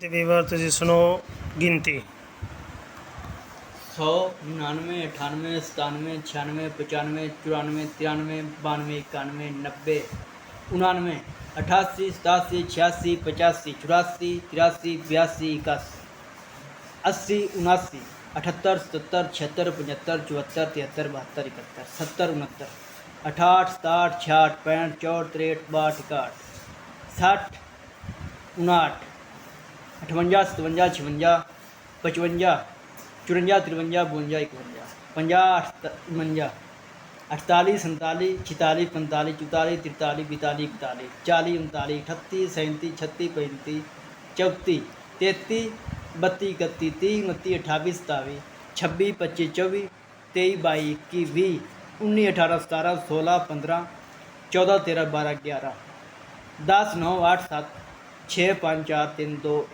ਤੇ ਵੀਵਰ ਤੁਸੀਂ ਸੁਣੋ ਗਿਣਤੀ 100 99 98 97 96 95 94 93 92 91 90 99 88 87 86 85 84 83 82 81 80 79 78 77 76 75 74 73 72 71 70 69 68 67 66 65 64 63 62 61 60 59 58 57 56 55 54 53 52 51 50 58 49 48 47 48 45 43 44 40 39 38 37 36 35 34 33 32 31 30 29 28 27 26 25 24 23 22 21 20 19 18 17 16 15 14 13 12 11 10 9 8 7 6 5 4 3 2 1